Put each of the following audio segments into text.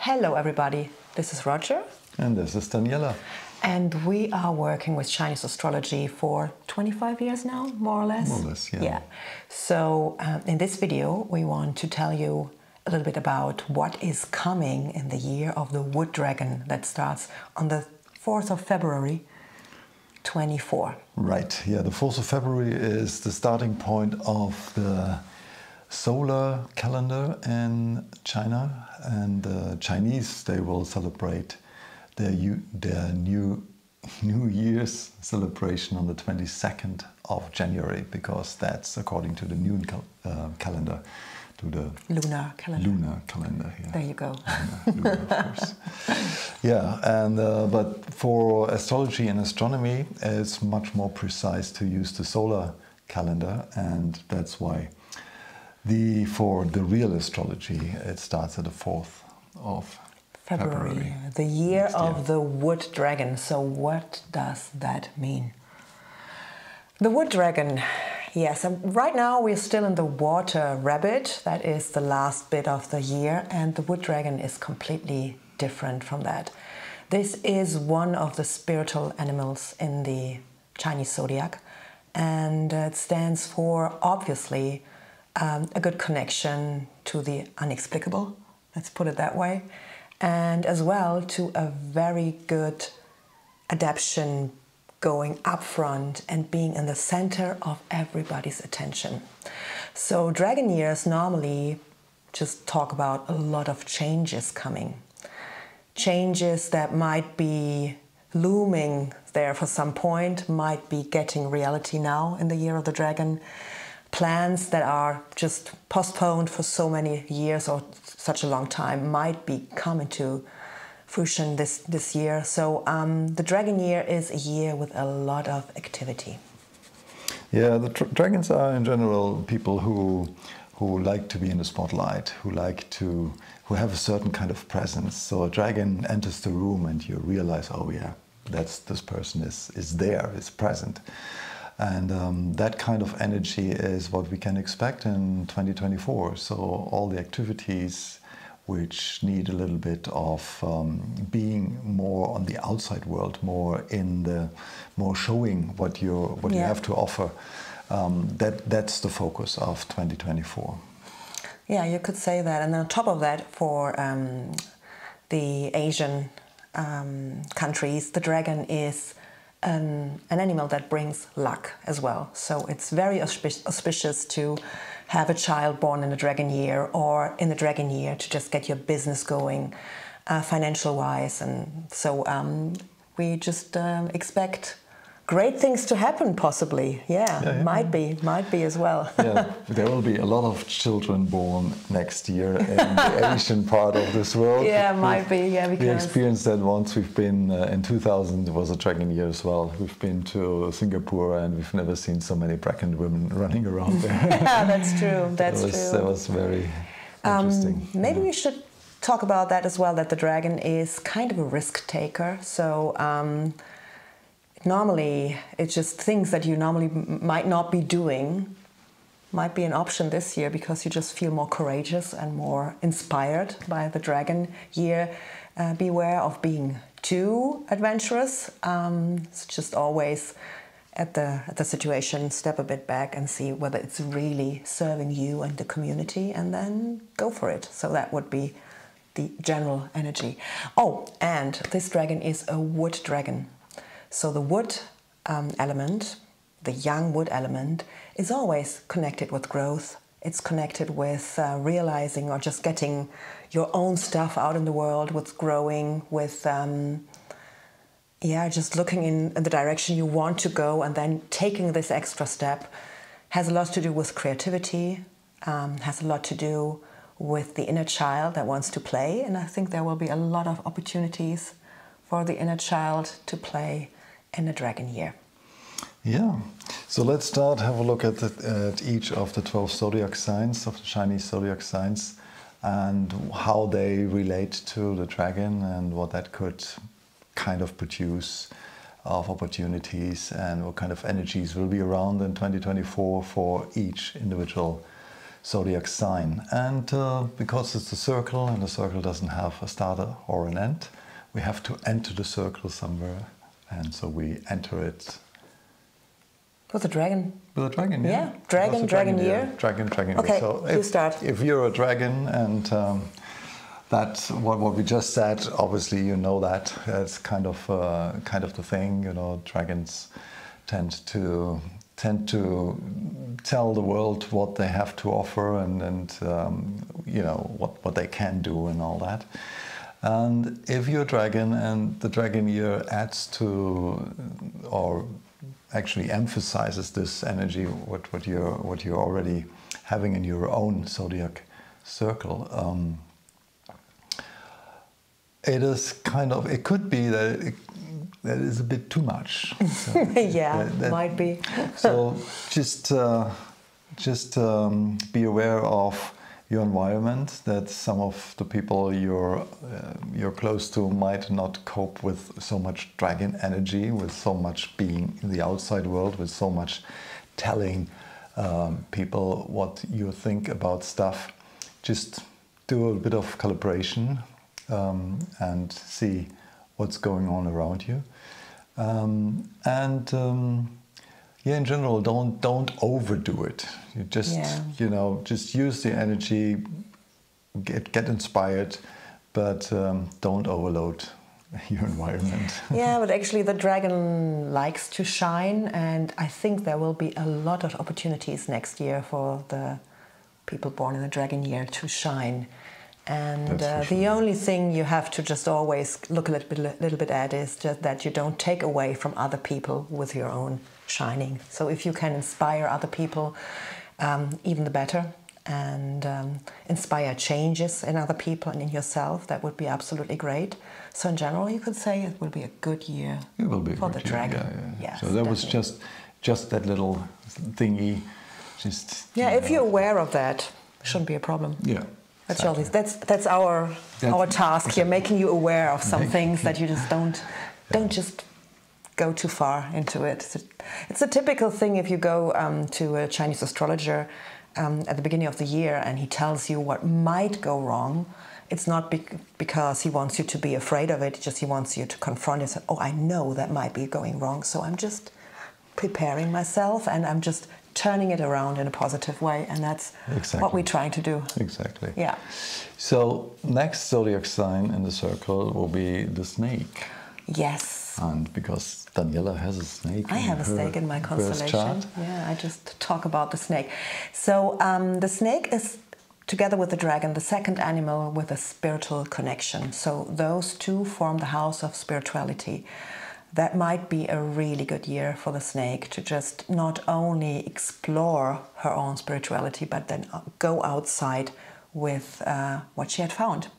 Hello everybody, this is Roger. And this is Daniela. And we are working with Chinese astrology for 25 years now, more or less. More or less, yeah. So in this video, we want to tell you a little bit about what is coming in the year of the Wood Dragon that starts on the 4th of February 24. Right, yeah, the 4th of February is the starting point of the solar calendar in China, and the Chinese, they will celebrate their new Year's celebration on the 22nd of January, because that's according to the new calendar, to the lunar calendar. Lunar calendar, yeah. There you go. Lunar, of course. Yeah, and but for astrology and astronomy, it's much more precise to use the solar calendar, and that's why for the real astrology, it starts at the 4th of February. The year of the Wood Dragon. So what does that mean? The Wood Dragon, yes, right now we're still in the Water Rabbit. That is the last bit of the year, and the Wood Dragon is completely different from that. This is one of the spiritual animals in the Chinese zodiac, and it stands for, obviously, a good connection to the unexplicable, let's put it that way, and as well to a very good adaptation, going up front and being in the center of everybody's attention. So dragon years normally just talk about a lot of changes coming. Changes that might be looming there for some point, might be getting reality now in the year of the dragon. Plans that are just postponed for so many years or such a long time might be coming to fruition this year. So the dragon year is a year with a lot of activity. Yeah, the dragons are in general people who like to be in the spotlight, who have a certain kind of presence. So a dragon enters the room and you realize, oh yeah, this person is there, is present. And that kind of energy is what we can expect in 2024. So all the activities which need a little bit of being more on the outside world, more showing what you have to offer. That's the focus of 2024. Yeah, you could say that. And on top of that, for the Asian countries, the dragon is an animal that brings luck as well. So it's very auspicious to have a child born in the dragon year, or in the dragon year to just get your business going financial wise. And so we just expect great things to happen, possibly. Yeah. Might be as well. Yeah, there will be a lot of children born next year in the Asian part of this world. Yeah, might be. Yeah, because we experienced that once. We've been in 2000. It was a dragon year as well. We've been to Singapore, and we've never seen so many pregnant women running around there. Yeah, that's true. That's true. That was very interesting. Maybe we should talk about that as well. That the dragon is kind of a risk taker. So. Normally, it's just things that you normally might not be doing might be an option this year, because you just feel more courageous and more inspired by the dragon year. Beware of being too adventurous. It's just always at the situation, step a bit back and see whether it's really serving you and the community, and then go for it. So that would be the general energy. Oh, and this dragon is a wood dragon. So the wood element, the young wood element, is always connected with growth. It's connected with realizing or just getting your own stuff out in the world, with growing, with just looking in the direction you want to go, and then taking this extra step. Has a lot to do with creativity, has a lot to do with the inner child that wants to play, and I think there will be a lot of opportunities for the inner child to play in the dragon year. Yeah, so let's have a look at each of the 12 zodiac signs of the Chinese zodiac signs, and how they relate to the dragon, and what that could kind of produce of opportunities, and what kind of energies will be around in 2024 for each individual zodiac sign. And because it's a circle and the circle doesn't have a starter or an end, we have to enter the circle somewhere. And so we enter it with a dragon. With a dragon, yeah. Yeah, dragon year. Dragon Okay, year. So you start. If you're a dragon, and that's what we just said, obviously you know that. It's kind of the thing, you know, dragons tend to tell the world what they have to offer and you know, what they can do and all that. And if you're a dragon and the dragon year adds to, or actually emphasizes this energy, what you're already having in your own zodiac circle, it could be that that is a bit too much. So yeah, might be. So just be aware of your environment, that some of the people you're close to might not cope with so much dragon energy, with so much being in the outside world, with so much telling people what you think about stuff. Just do a bit of calibration and see what's going on around you. Yeah, in general, don't overdo it. You just just use the energy, get inspired, but don't overload your environment. Yeah, but actually the dragon likes to shine, and I think there will be a lot of opportunities next year for the people born in the dragon year to shine. And the only thing you have to just always look a little bit at is just that you don't take away from other people with your own shining. So if you can inspire other people, even the better, and inspire changes in other people and in yourself, that would be absolutely great. So in general, you could say it will be a good year for the dragon. Yeah. Yes, so that was just that little thingy. If you're aware of that, shouldn't be a problem. Yeah. Exactly. That's our task here, making you aware of some things that you just don't just go too far into it. It's a typical thing if you go to a Chinese astrologer at the beginning of the year and he tells you what might go wrong. It's not because he wants you to be afraid of it, just he wants you to confront it. Oh, I know that might be going wrong, so I'm just preparing myself and I'm just turning it around in a positive way, and that's what we're trying to do. Exactly. Yeah. So next zodiac sign in the circle will be the snake. Yes. And because Daniela has a snake. I have a snake in my constellation. Yeah, I just talk about the snake. So the snake is, together with the dragon, the second animal with a spiritual connection. So those two form the house of spirituality. That might be a really good year for the snake to just not only explore her own spirituality, but then go outside with what she had found.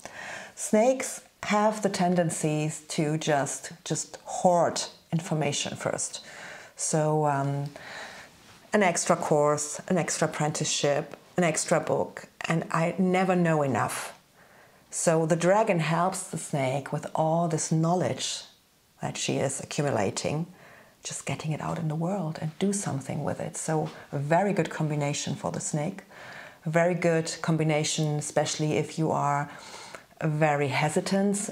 Snakes have the tendencies to just hoard information first. So an extra course, an extra apprenticeship, an extra book, and I never know enough. So the dragon helps the snake with all this knowledge that she is accumulating, just getting it out in the world and do something with it. So a very good combination for the snake. A very good combination, especially if you are very hesitant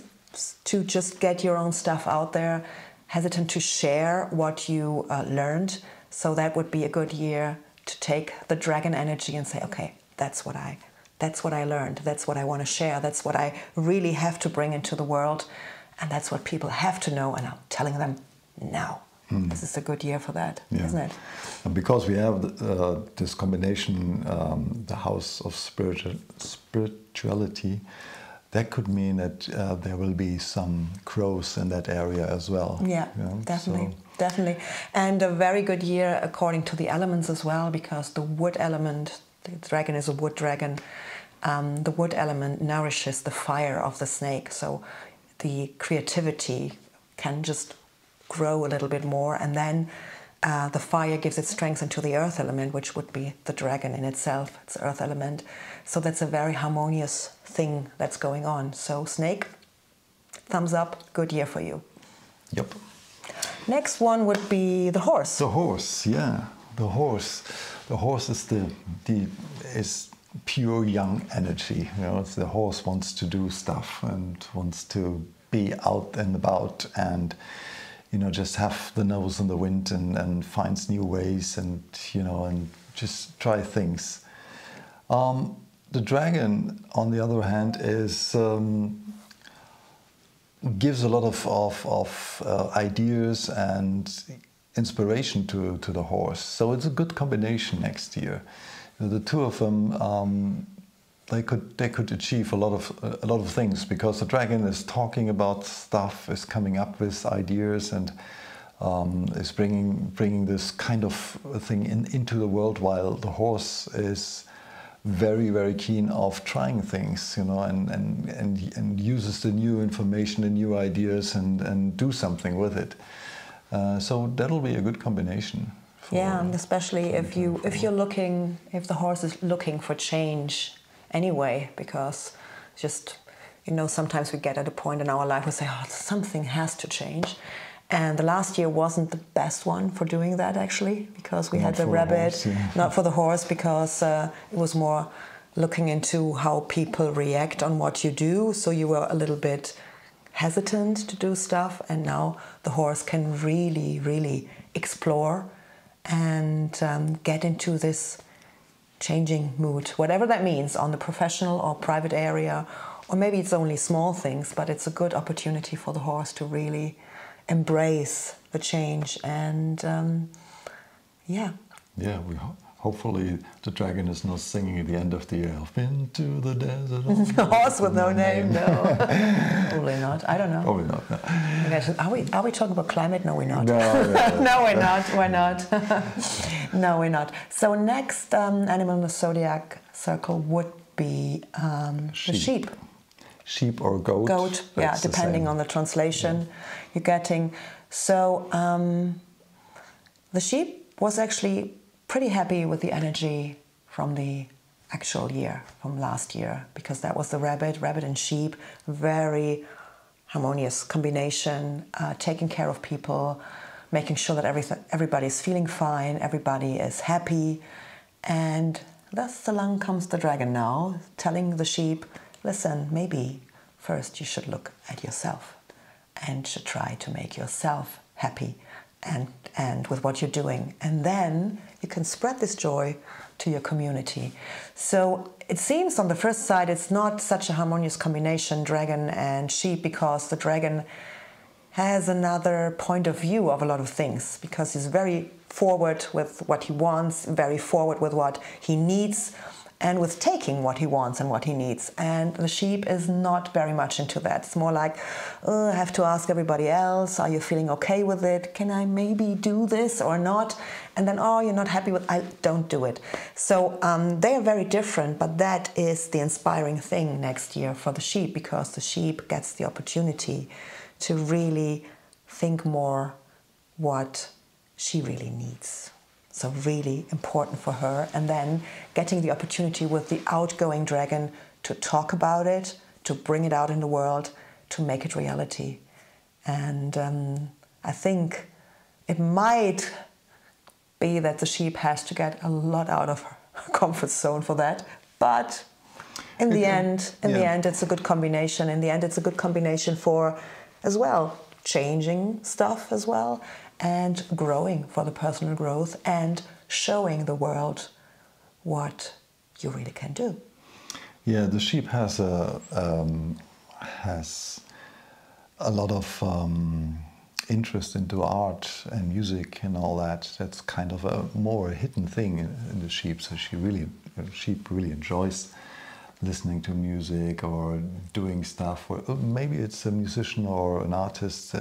to just get your own stuff out there, hesitant to share what you learned. So that would be a good year to take the dragon energy and say, okay, that's what I learned, that's what I want to share, that's what I really have to bring into the world. And that's what people have to know, and I'm telling them now. This is a good year for that, isn't it? And because we have this combination, the house of spirituality, that could mean that there will be some growth in that area as well. Yeah, definitely. And a very good year according to the elements as well, because the wood element, the dragon is a wood dragon, the wood element nourishes the fire of the snake. So the creativity can just grow a little bit more, and then the fire gives its strength into the earth element, which would be the dragon in itself. It's earth element. So that's a very harmonious thing that's going on. So snake, thumbs up, good year for you. Yep. Next one would be the horse. The horse, yeah. The horse is pure young energy. You know, the horse wants to do stuff and wants to be out and about and, you know, just have the nose in the wind and finds new ways and, you know, and just try things. The dragon, on the other hand, is gives a lot of ideas and inspiration to the horse. So it's a good combination next year. The two of them, they could achieve a lot of things, because the dragon is talking about stuff, is coming up with ideas, and is bringing this kind of thing into the world, while the horse is very, very keen of trying things, you know, and uses the new information, the new ideas, and do something with it. So that'll be a good combination. Yeah, and especially if the horse is looking for change anyway, because just, you know, sometimes we get at a point in our life we say, oh, something has to change. And the last year wasn't the best one for doing that, actually, because we had the rabbit, not for the horse, because it was more looking into how people react on what you do. So you were a little bit hesitant to do stuff, and now the horse can really, really explore and get into this changing mood, whatever that means, on the professional or private area, or maybe it's only small things, but it's a good opportunity for the horse to really embrace the change. And hopefully the dragon is not singing at the end of the year, I've been to the desert. The horse with no name, no. Probably not. I don't know. Probably not. No. Okay, are we talking about climate? No, we're not. No, no, we're not. We're not. No, we're not. So next animal in the zodiac circle would be the sheep. Sheep or goat. Goat, yeah, depending on the translation you're getting. So the sheep was actually pretty happy with the energy from the actual year, from last year, because that was the rabbit and sheep, very harmonious combination, taking care of people, making sure that everybody is feeling fine, everybody is happy. And thus along comes the dragon now, telling the sheep, listen, maybe first you should look at yourself and should try to make yourself happy and with what you're doing. And then you can spread this joy to your community. So it seems on the first side it's not such a harmonious combination, dragon and sheep, because the dragon has another point of view of a lot of things, because he's very forward with what he wants, very forward with what he needs, and with taking what he wants and what he needs. And the sheep is not very much into that. It's more like, oh, I have to ask everybody else, are you feeling okay with it? Can I maybe do this or not? And then, oh, you're not happy with it, I don't do it. So they are very different, but that is the inspiring thing next year for the sheep, because the sheep gets the opportunity to really think more what she really needs. So really important for her. And then getting the opportunity with the outgoing dragon to talk about it, to bring it out in the world, to make it reality. And I think it might be that the sheep has to get a lot out of her comfort zone for that. But in the end, it's a good combination. In the end, it's a good combination for, as well, changing stuff as well, and growing for the personal growth, and showing the world what you really can do. Yeah, the sheep has a lot of interest into art and music and all that. That's kind of a more hidden thing in the sheep. So sheep really enjoys listening to music or doing stuff. Or maybe it's a musician or an artist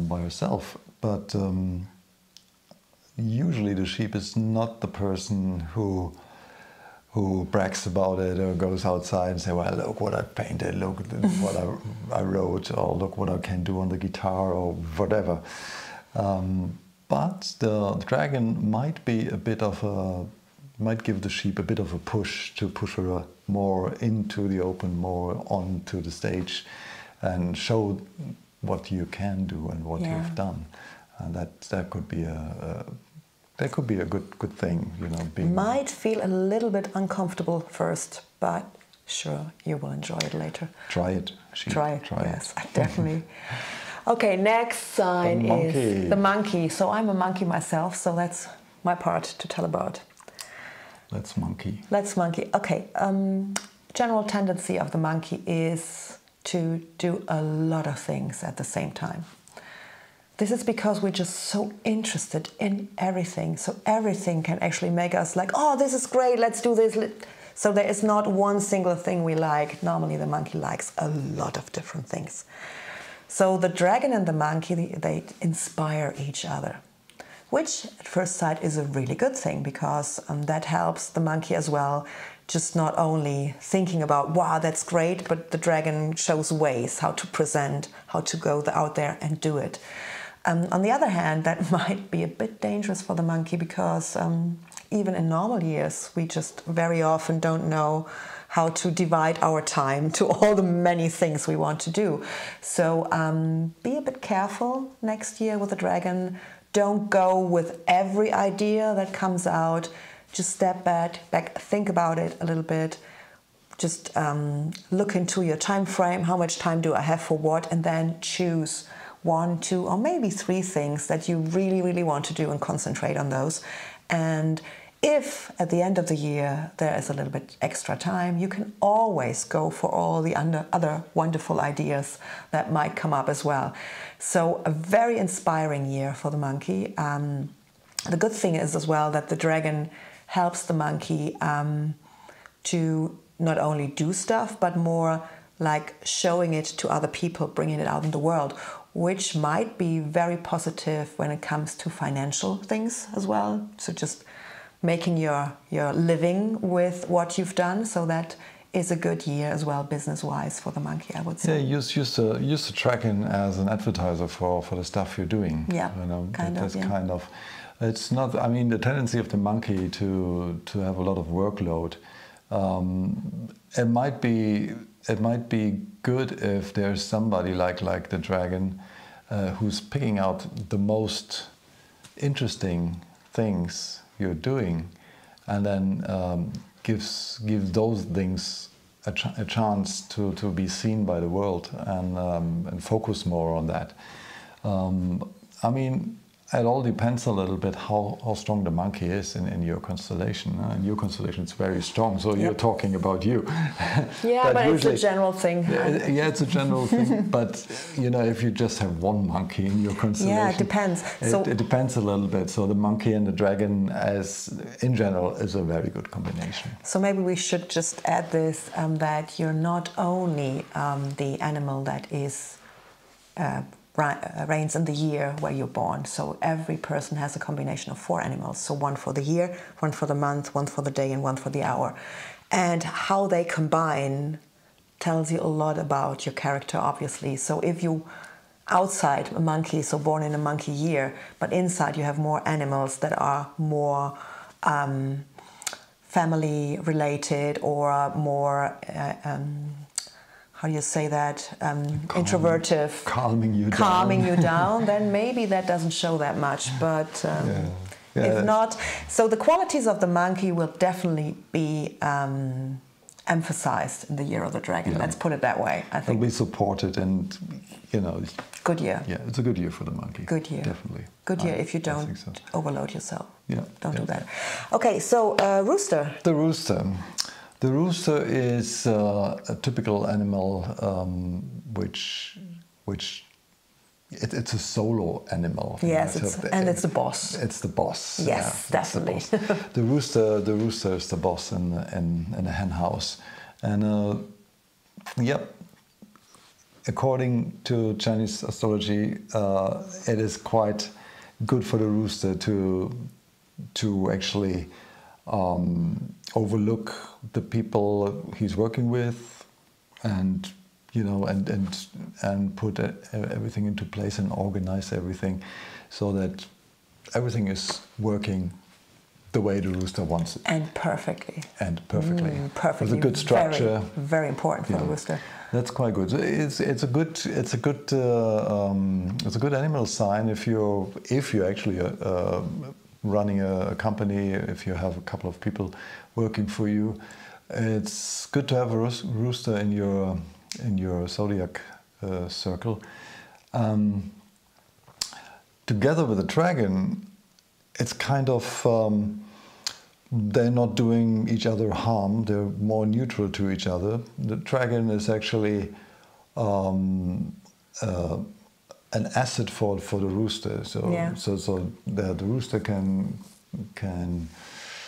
by herself, but usually the sheep is not the person who brags about it or goes outside and say, well, look what I painted, look what I wrote, or look what I can do on the guitar, or whatever. But the dragon might be might give the sheep a bit of a push to push her more into the open, more onto the stage, and show what you can do and what you've done. And that could be a that could be a good thing, you know. Might feel a little bit uncomfortable first, but sure, you will enjoy it later. Try it. Try it. Yes, definitely. Okay, next sign is the monkey. So I'm a monkey myself, so that's my part to tell about. Let's monkey. Let's monkey. Okay. General tendency of the monkey is to do a lot of things at the same time. This is because we're just so interested in everything. So everything can actually make us like, oh, this is great, let's do this. So there is not one single thing we like. Normally the monkey likes a lot of different things. So the dragon and the monkey, they inspire each other, which at first sight is a really good thing, because that helps the monkey as well, just not only thinking about, wow, that's great, but the dragon shows ways how to present, how to go out there and do it. On the other hand, that might be a bit dangerous for the monkey, because even in normal years, we just very often don't know how to divide our time to all the many things we want to do. So be a bit careful next year with the dragon. Don't go with every idea that comes out. Just step back, think about it a little bit. Just look into your time frame. How much time do I have for what? And then choose 1, 2, or maybe 3 things that you really, really want to do and concentrate on those. And if at the end of the year there is a little bit extra time, you can always go for all the other wonderful ideas that might come up as well. So a very inspiring year for the monkey. The good thing is as well that the dragon helps the monkey to not only do stuff, but more like showing it to other people, bringing it out in the world, which might be very positive when it comes to financial things as well. So just making your living with what you've done. So that is a good year as well, business-wise, for the monkey, I would say. Yeah, use the dragon as an advertiser for the stuff you're doing. Yeah, you know, kind of. It's not. I mean, the tendency of the monkey to have a lot of workload. It might be good if there's somebody like the dragon who's picking out the most interesting things you're doing, and then gives those things a chance to be seen by the world, and focus more on that. I mean, it all depends a little bit how strong the monkey is in your constellation. In your constellation, it's very strong, so you're talking about you. Yeah, but usually, it's a general thing. Yeah, it's a general thing. But you know, if you just have one monkey in your constellation, yeah, it depends. It depends a little bit. So the monkey and the dragon, as in general, is a very good combination. So maybe we should just add this, that you're not only the animal that is reigns in the year where you're born. So every person has a combination of 4 animals. So 1 for the year, 1 for the month, 1 for the day, and 1 for the hour. And how they combine tells you a lot about your character, obviously. So if you outside a monkey, so born in a monkey year, but inside you have more animals that are more family related, or more how do you say that? Introvertive. Calming you down. Then maybe that doesn't show that much. But if not, so the qualities of the monkey will definitely be emphasized in the year of the dragon. Yeah. Let's put it that way. I think it'll be supported, and you know, good year. Yeah, it's a good year for the monkey. Good year, definitely. Good year if you don't overload yourself. Yeah, don't do that. Okay, so Rooster. The rooster. The rooster is a typical animal, which it's a solo animal. Yes, it's the boss. It's the boss. Yes, definitely. The rooster is the boss in a hen house, and according to Chinese astrology, it is quite good for the rooster to actually overlook the people he's working with, and you know, and put everything into place and organize everything so that everything is working the way the rooster wants it. And perfectly. Perfectly. Perfectly. With a good structure. Very, very important for the rooster. That's quite good. It's a good animal sign if you're actually running a company, if you have a couple of people working for you, it's good to have a rooster in your zodiac circle. Together with the dragon, it's kind of they're not doing each other harm. They're more neutral to each other. The dragon is actually an asset for the rooster. So the rooster can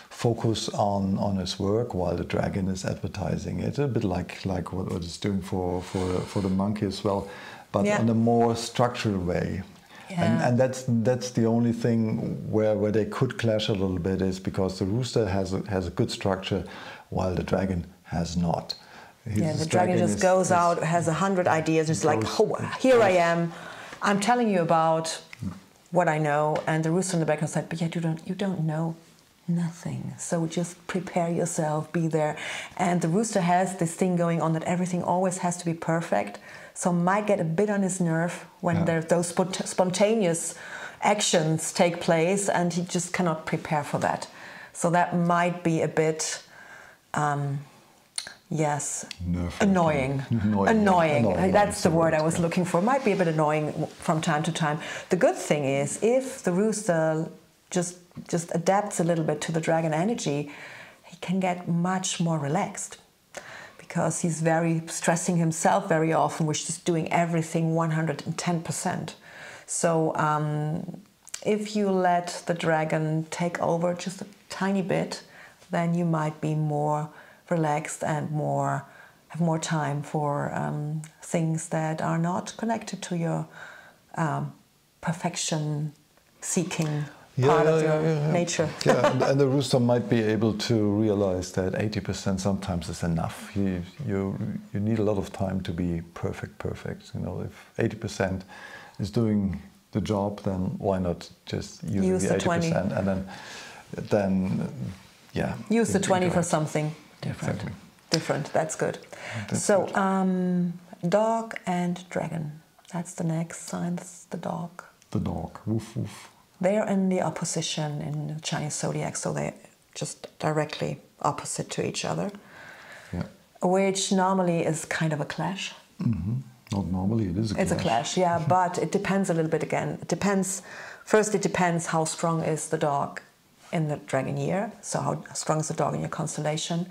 focus on his work while the dragon is advertising it. A bit like what it's doing for the monkey as well, but in a more structured way. Yeah. And that's the only thing where they could clash a little bit, is because the rooster has a good structure while the dragon has not. The dragon just goes out, has 100 ideas, it's like, oh, here I am, I'm telling you about what I know, and the rooster in the background said, but yet you don't know nothing, so just prepare yourself, be there. And the rooster has this thing going on that everything always has to be perfect, so might get a bit on his nerve when those spontaneous actions take place, and he just cannot prepare for that. So that might be a bit, annoying. That's the word I was looking for. Might be a bit annoying from time to time. The good thing is, if the rooster just adapts a little bit to the dragon energy, he can get much more relaxed, because he's very stressing himself very often, which is doing everything 110%. So if you let the dragon take over just a tiny bit, then you might be more relaxed and have more time for things that are not connected to your perfection-seeking part of your nature. And the rooster might be able to realize that 80% sometimes is enough. You need a lot of time to be perfect. You know, if 80% is doing the job, then why not just use the 80% 20. And then use the 20 for something different. Exactly. Different. That's good. So dog and dragon. That's the next sign. That's the dog. The dog. Woof woof. They're in the opposition in the Chinese zodiac, so they're just directly opposite to each other, which normally is kind of a clash. Mm-hmm. Not normally, it is a clash. It's a clash, but it depends a little bit again. It depends how strong is the dog in the dragon year, so how strong is the dog in your constellation.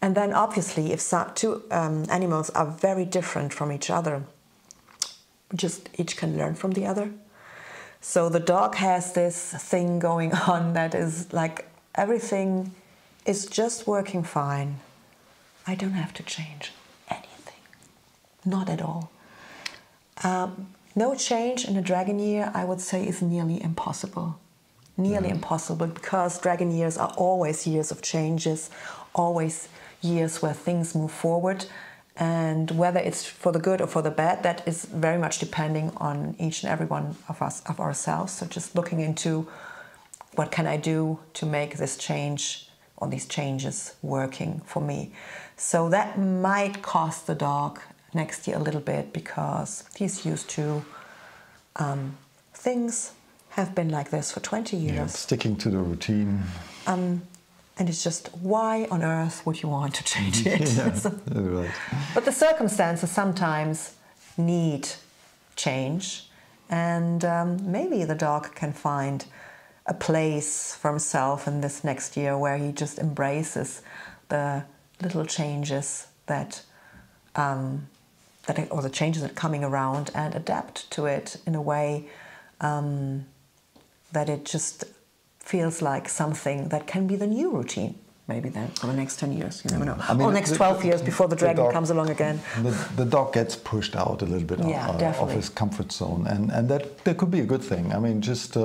And then obviously, if two animals are very different from each other, just each can learn from the other. So the dog has this thing going on that is like, everything is just working fine. I don't have to change anything. Not at all. No change in a dragon year, I would say, is nearly impossible. Nearly impossible, because dragon years are always years of changes, always years where things move forward. And whether it's for the good or for the bad, that is very much depending on each and every one of us, of ourselves. So just looking into what can I do to make this change or these changes working for me. So that might cost the dog next year a little bit, because he's used to things have been like this for 20 years. Yeah, sticking to the routine. And it's just, why on earth would you want to change it? Right. But the circumstances sometimes need change, and maybe the dog can find a place for himself in this next year where he just embraces the little changes or the changes that are coming around, and adapt to it in a way that it just feels like something that can be the new routine, maybe then for the next 10 years, you never know. I mean, or next 12 years before the dragon comes along again. The dog gets pushed out a little bit of his comfort zone, and that could be a good thing. I mean, just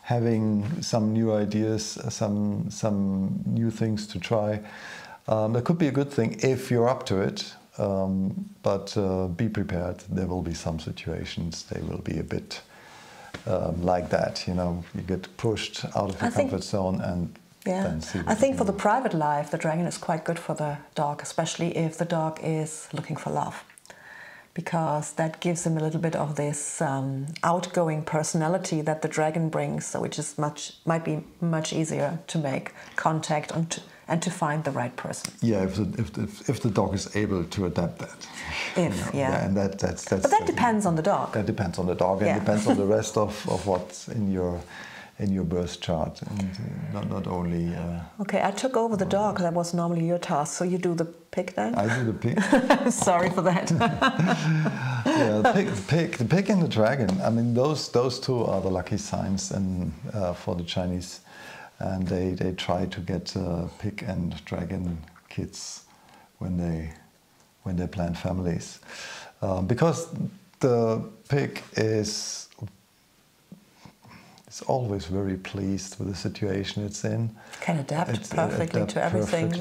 having some new ideas, some new things to try, that could be a good thing if you're up to it. But be prepared. There will be some situations, they will be a bit like that, you know, you get pushed out of your comfort zone, and then see what I think for the private life, the dragon is quite good for the dog, especially if the dog is looking for love. because that gives him a little bit of this outgoing personality that the dragon brings. So it just might be much easier to make contact and to find the right person. Yeah, if the dog is able to adapt that. And that's. But that depends on the dog. That depends on the dog, and depends on the rest of what's in your birth chart, and not only. Okay, I took over the dog. That was normally your task. So you do the pig then. I do the pig. Sorry for that. Yeah, the pig and the dragon. I mean, those two are the lucky signs, and for the Chinese. And they try to get pig and dragon kids when they plan families, because the pig is always very pleased with the situation it's in. Can adapt perfectly to everything.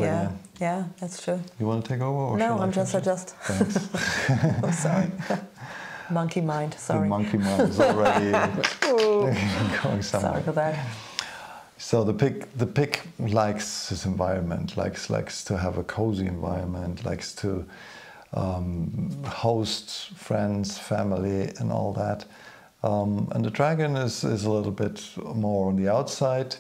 Yeah, that's true. You want to take over? Or no, I just. Thanks. Oh, sorry. Monkey mind. Sorry. The monkey mind is already going somewhere. Sorry for that. So the pig likes his environment, likes to have a cozy environment, likes to host friends, family, and all that. And the dragon is a little bit more on the outside.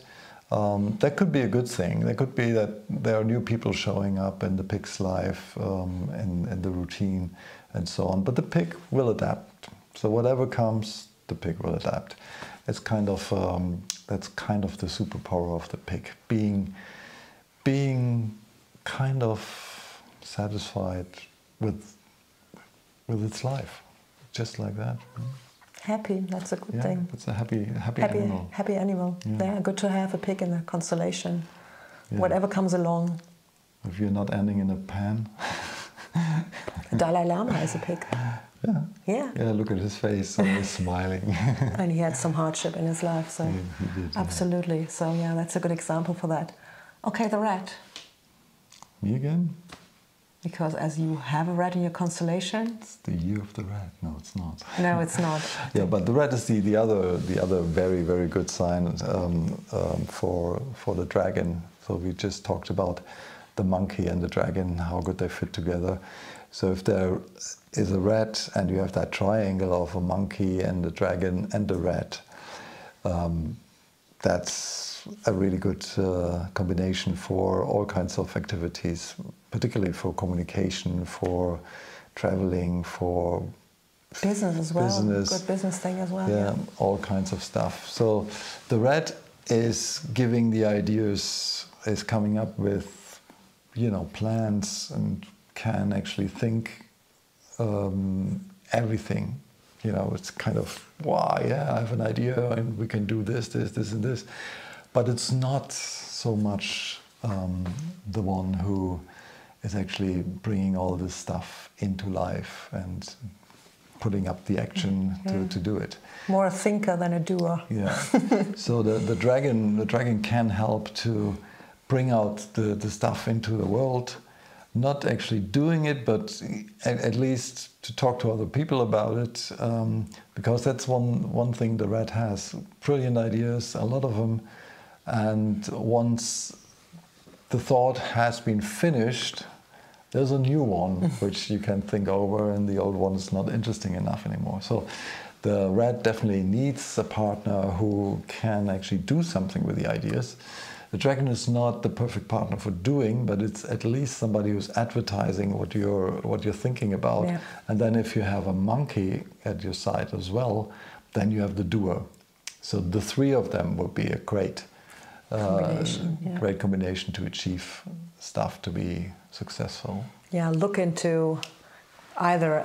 That could be a good thing. That could be that there are new people showing up in the pig's life, in the routine, and so on. But the pig will adapt. So whatever comes, the pig will adapt. It's kind of that's kind of the superpower of the pig, being kind of satisfied with its life, just like that. Happy, that's a good thing. It's a happy animal. Happy animal. Yeah, good to have a pig in the constellation. Yeah. Whatever comes along. If you're not ending in a pan. The Dalai Lama is a pig. Yeah. Yeah, look at his face, always smiling. And he had some hardship in his life, so he did, absolutely. Yeah. So yeah, that's a good example for that. Okay, the rat. Me again? Because as you have a rat in your constellation. It's the year of the rat. No, it's not. No, it's not. Yeah, but the rat is the other very, very good sign for the dragon. So we just talked about the monkey and the dragon, how good they fit together. So if there is a rat and you have that triangle of a monkey and the dragon and the rat, that's a really good combination for all kinds of activities, particularly for communication, for traveling, for business as well. Good business thing as well. Yeah, all kinds of stuff. So the rat is giving the ideas, is coming up with, plans, and can actually think everything. It's kind of, wow, yeah, I have an idea and we can do this, and this. But it's not so much the one who is actually bringing all this stuff into life and putting up the action to do it. More a thinker than a doer. Yeah. So the dragon can help to bring out the stuff into the world, not actually doing it, but at least to talk to other people about it, because that's one thing the rat has. Brilliant ideas, a lot of them, and once the thought has been finished, there's a new one which you can think over, and the old one is not interesting enough anymore. So the rat definitely needs a partner who can actually do something with the ideas. The dragon is not the perfect partner for doing, but it's at least somebody who's advertising what you're thinking about. Yeah. And then if you have a monkey at your side as well, then you have the doer. So the three of them would be a great combination to achieve stuff, to be successful. Yeah, look into either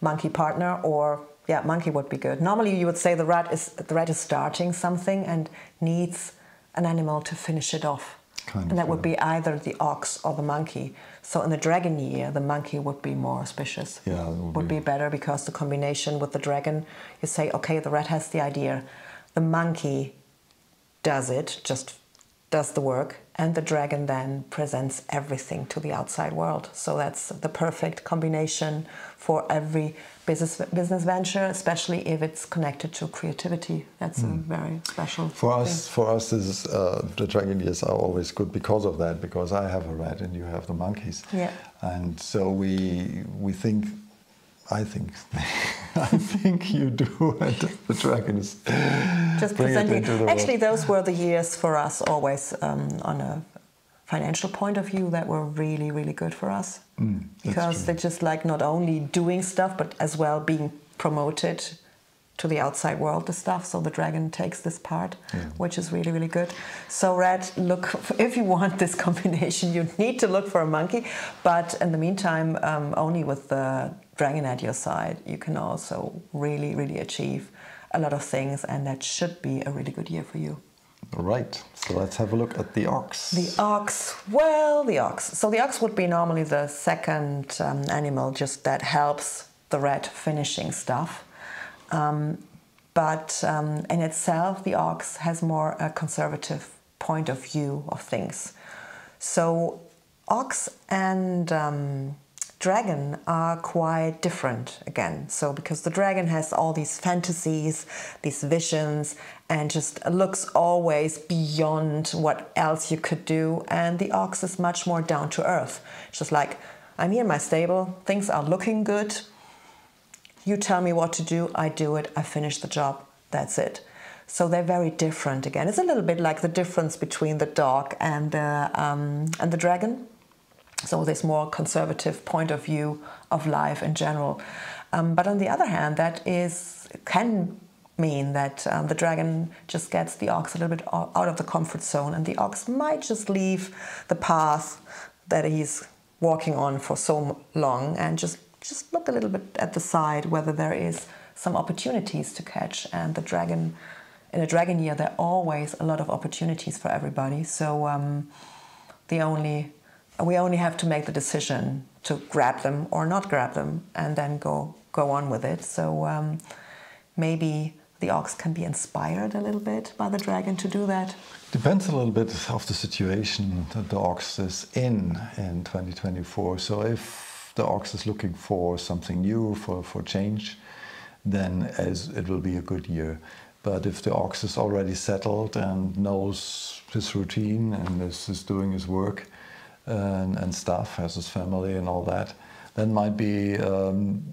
monkey partner or monkey would be good. Normally you would say the rat is starting something and needs an animal to finish it off. And that would be either the ox or the monkey. So in the dragon year, the monkey would be more auspicious. Yeah, would be better, because the combination with the dragon, you say, okay, the rat has the idea, the monkey does it, just does the work, and the dragon then presents everything to the outside world. So that's the perfect combination for every business venture, especially if it's connected to creativity. That's a very special thing. For us, this is, the dragon years are always good because of that, because I have a rat and you have the monkeys. Yeah. And so we think I think I think you do, and the dragon is just presenting. Actually, those were the years for us always on a financial point of view that were really, really good for us, because they're just like not only doing stuff but as well being promoted to the outside world, the stuff. So the dragon takes this part, which is really, really good. So Red, look, if you want this combination, you need to look for a monkey. But in the meantime, only with the dragon at your side, you can also really, really achieve a lot of things, and that should be a really good year for you. Right, so let's have a look at the ox. The ox, well, the ox. So the ox would be normally the second animal, just that helps the red finishing stuff. But in itself, the ox has more a conservative point of view of things. So ox and dragon are quite different again. So because the dragon has all these fantasies, these visions, and just looks always beyond what else you could do. And the ox is much more down to earth. It's just like, I'm here in my stable, things are looking good. You tell me what to do, I do it, I finish the job, that's it. So they're very different again. It's a little bit like the difference between the dog and the dragon. So this more conservative point of view of life in general. But on the other hand, that can mean that the dragon just gets the ox a little bit out of the comfort zone, and the ox might just leave the path that he's walking on for so long and just look a little bit at the side whether there is some opportunities to catch. And the dragon, in a dragon year, there are always a lot of opportunities for everybody. So we only have to make the decision to grab them or not grab them, and then go on with it. So maybe the ox can be inspired a little bit by the dragon to do that. Depends a little bit of the situation that the ox is in 2024. So if the ox is looking for something new, for change, then it will be a good year. But if the ox is already settled and knows his routine and is doing his work and stuff, has his family and all that, then might be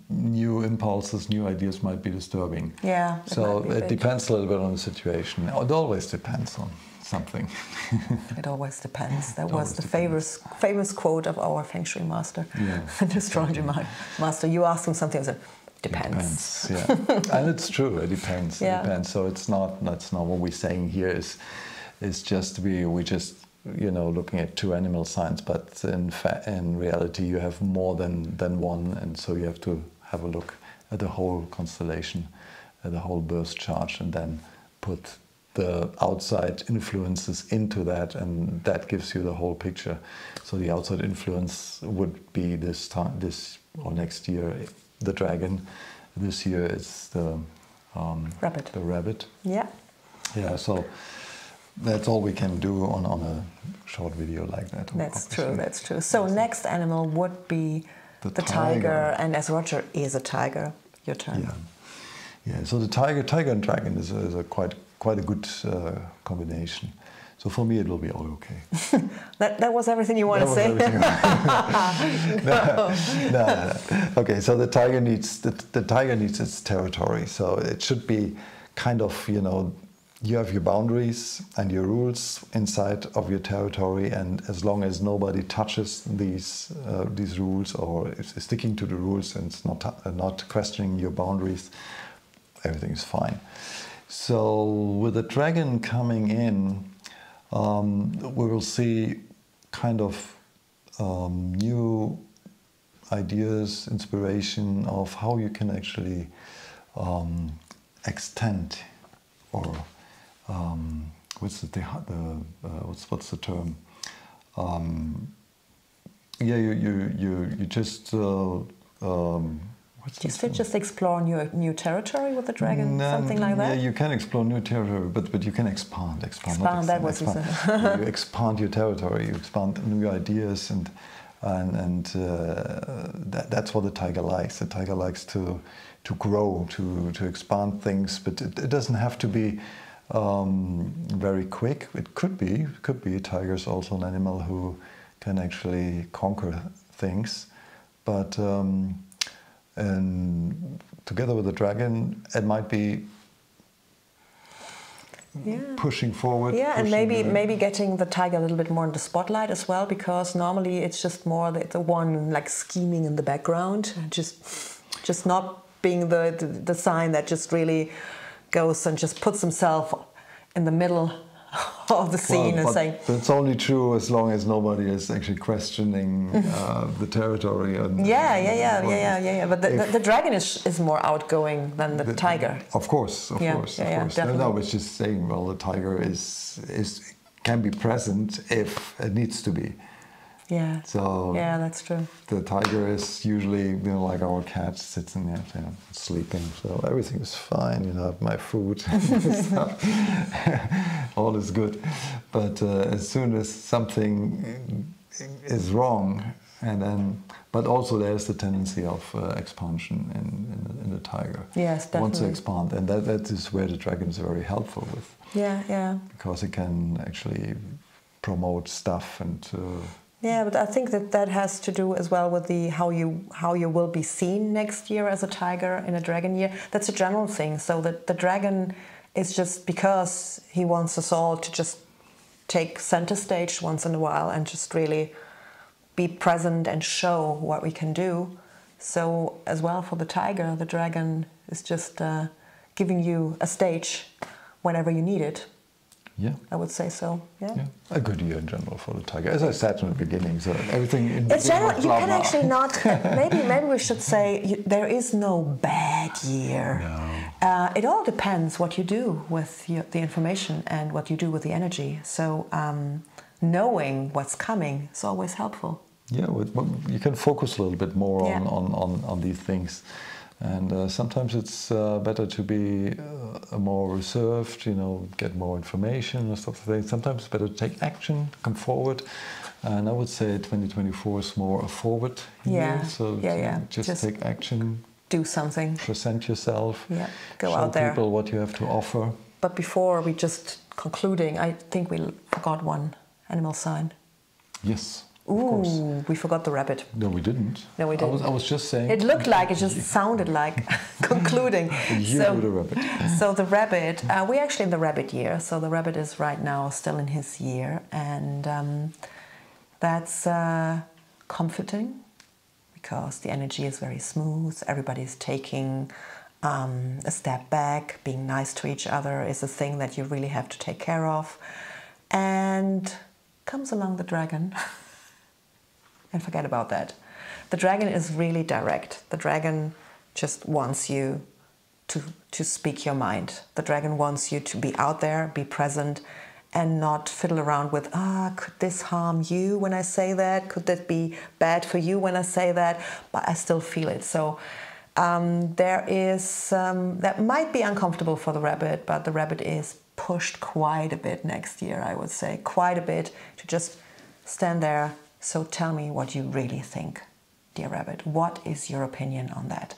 new impulses, new ideas might be disturbing. Yeah. So it depends a little bit on the situation. It always depends on something. It always depends. That was the famous quote of our Feng Shui master, the astrology master. You asked him something, I said, depends. Yeah, and it's true. It depends. Yeah. It depends. So that's not what we're saying here. Is just we just looking at two animal signs, but in reality you have more than one, and so you have to have a look at the whole constellation, at the whole birth chart, and then put the outside influences into that, and that gives you the whole picture. So the outside influence would be this or next year the dragon. This year it's the rabbit. The rabbit. Yeah. Yeah. So that's all we can do on a short video like that. That's true. That's true. So next animal would be the tiger, and as Roger is a tiger, your turn. Yeah. So the tiger and dragon is a quite a good combination. So for me, it will be all okay. that was everything you want to say? No. Okay, so the tiger needs its territory. So it should be kind of, you have your boundaries and your rules inside of your territory, and as long as nobody touches these rules or is sticking to the rules and it's not questioning your boundaries, everything is fine. So with the dragon coming in, we will see kind of new ideas, inspiration of how you can actually extend, or what's the term? You just. Just explore new territory with the dragon, something like that? Yeah, you can explore new territory, but you can expand. You expand your territory, you expand new ideas, and that's what the tiger likes. The tiger likes to grow, to expand things, but it doesn't have to be very quick. It could be. A tiger is also an animal who can actually conquer things, but and together with the dragon, it might be pushing forward. Yeah, pushing and maybe getting the tiger a little bit more in the spotlight as well, because normally it's just more the one like scheming in the background, just not being the sign that just really goes and just puts himself in the middle of the scene and saying. It's only true as long as nobody is actually questioning the territory. And, yeah. But the dragon is more outgoing than the tiger. Of course. Definitely. No, it's just saying. Well, the tiger can be present if it needs to be. Yeah. So yeah, that's true. The tiger is usually, like our cat sits in there, sleeping. So everything is fine. I have my food, all is good. But as soon as something is wrong, but also there's the tendency of expansion in the tiger. Yes, definitely. Wants to expand, and that is where the dragon is very helpful with. Yeah. Because it can actually promote stuff and. Yeah, but I think that has to do as well with how you will be seen next year as a tiger in a dragon year. That's a general thing. So that the dragon is just because he wants us all to just take center stage once in a while and just really be present and show what we can do. So as well for the tiger, the dragon is just giving you a stage whenever you need it. Yeah, I would say so. Yeah, a good year in general for the tiger, as I said in the beginning. So everything in it's general. You can actually not. Maybe we should say there is no bad year. No. It all depends what you do with the information and what you do with the energy. So knowing what's coming is always helpful. Yeah, you can focus a little bit more on these things. And sometimes it's better to be more reserved, get more information and stuff like that. Sometimes it's better to take action, come forward. And I would say 2024 is more a forward year. So just take action. Do something. Present yourself. Yeah, go show out there. Show people what you have to offer. But before we just concluding, I think we forgot one animal sign. Yes. Ooh, we forgot the rabbit. No, we didn't. No, we didn't. I was just saying. It looked like, it just sounded like concluding. The rabbit. So the rabbit, we're actually in the rabbit year. So the rabbit is right now still in his year. And that's comforting because the energy is very smooth. Everybody's taking a step back. Being nice to each other is a thing that you really have to take care of. And comes along the dragon. And forget about that. The dragon is really direct. The dragon just wants you to speak your mind. The dragon wants you to be out there, be present, and not fiddle around with, could this harm you when I say that? Could that be bad for you when I say that? But I still feel it. So there is, that might be uncomfortable for the rabbit, but the rabbit is pushed quite a bit next year, I would say. Quite a bit to just stand there. So tell me what you really think, dear rabbit. What is your opinion on that?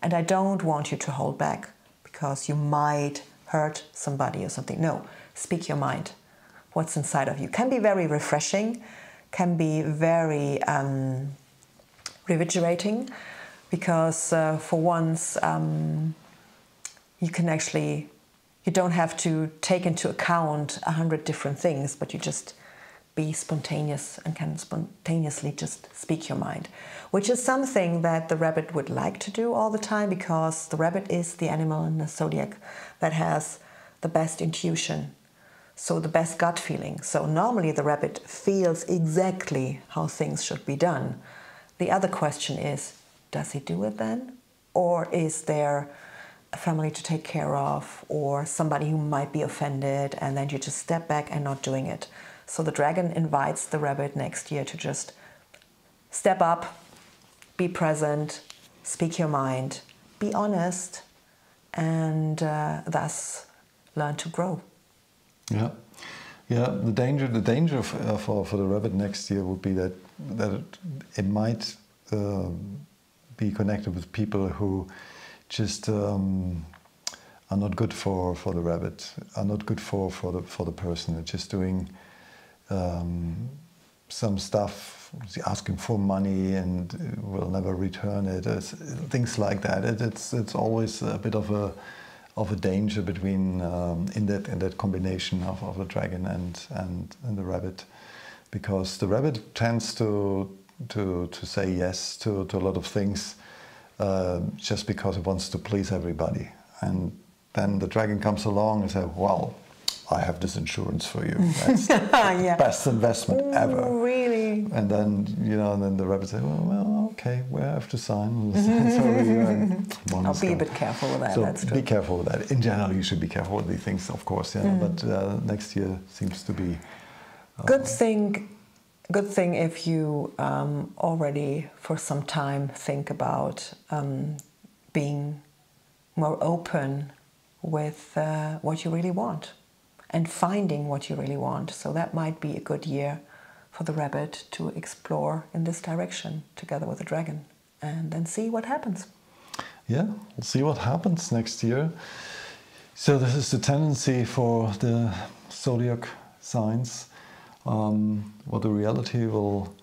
And I don't want you to hold back because you might hurt somebody or something. No, speak your mind. What's inside of you can be very refreshing, can be very revigorating, because for once you can actually, you don't have to take into account 100 different things, but you just be spontaneous and can spontaneously just speak your mind, which is something that the rabbit would like to do all the time, because the rabbit is the animal in the zodiac that has the best intuition, so the best gut feeling. So normally the rabbit feels exactly how things should be done. The other question is, does he do it then? Or is there a family to take care of, or somebody who might be offended, and then you just step back and not doing it? So the dragon invites the rabbit next year to just step up, be present, speak your mind, be honest, and thus learn to grow. Yeah. The danger for the rabbit next year would be that it might be connected with people who just are not good for the rabbit, are not good for the person. They're just doing some stuff asking for money and will never return it. Things like that. It's always a bit of a danger between in that combination of the dragon and the rabbit, because the rabbit tends to say yes to a lot of things just because it wants to please everybody, and then the dragon comes along and says, well, I have this insurance for you. That's the best investment ever. Really? And then, and then the rabbit says, well, okay, we have to sign. Sorry, I'll be a bit careful with that. So that's true. be careful with that. In general, you should be careful with these things, of course. But next year seems to be good thing if you already for some time think about being more open with what you really want and finding what you really want. So that might be a good year for the rabbit to explore in this direction together with the dragon, and then see what happens. Yeah, we'll see what happens next year. So this is the tendency for the zodiac signs. What the reality will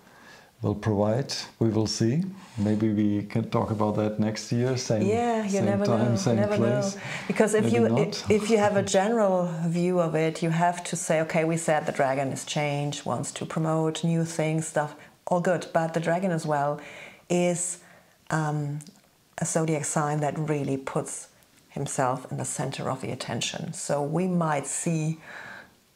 provide, we will see. Maybe we can talk about that next year. Same time, same place. Because if you have a general view of it, you have to say, okay, we said the dragon is change, wants to promote new things, stuff, all good. But the dragon as well is a zodiac sign that really puts himself in the center of the attention. So we might see,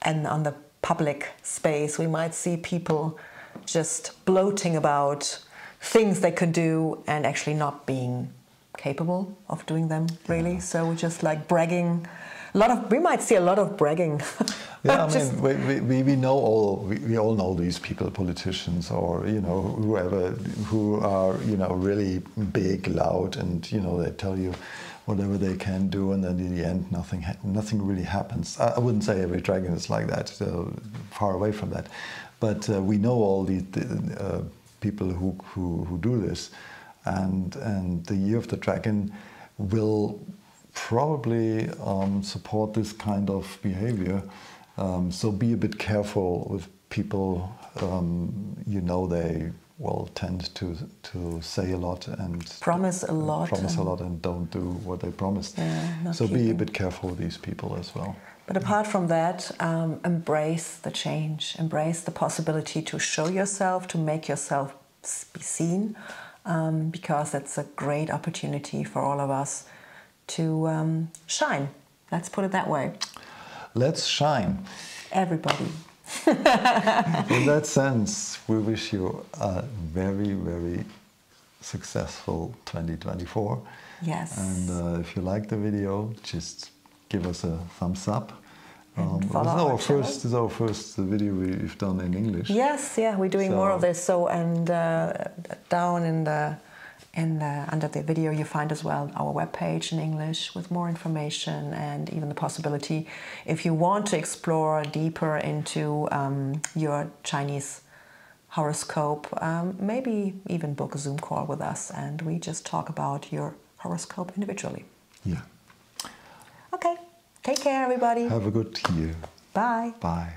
and on the public space, we might see people just gloating about things they could do and actually not being capable of doing them, really. Yeah. So just like bragging, we might see a lot of bragging. Yeah, I mean, we all know these people, politicians or whoever, who are really big, loud, and they tell you whatever they can do, and then in the end nothing really happens. I wouldn't say every dragon is like that, far away from that, but we know all the people who do this, and the year of the dragon will probably support this kind of behavior. So be a bit careful with people. They will tend to say a lot and promise a lot and don't do what they promised. Yeah, so be a bit careful with these people as well. But apart from that, embrace the change, embrace the possibility to show yourself, to make yourself be seen, because that's a great opportunity for all of us to shine. Let's put it that way. Let's shine. Everybody. In that sense, we wish you a very, very successful 2024. Yes. And if you like the video, just give us a thumbs up. This is our first video we've done in English. Yes, yeah, we're doing more of this. So, and down under the video you find as well our webpage in English with more information, and even the possibility, if you want to explore deeper into your Chinese horoscope, maybe even book a Zoom call with us and we just talk about your horoscope individually. Yeah. Okay. Take care, everybody. Have a good year. Bye. Bye.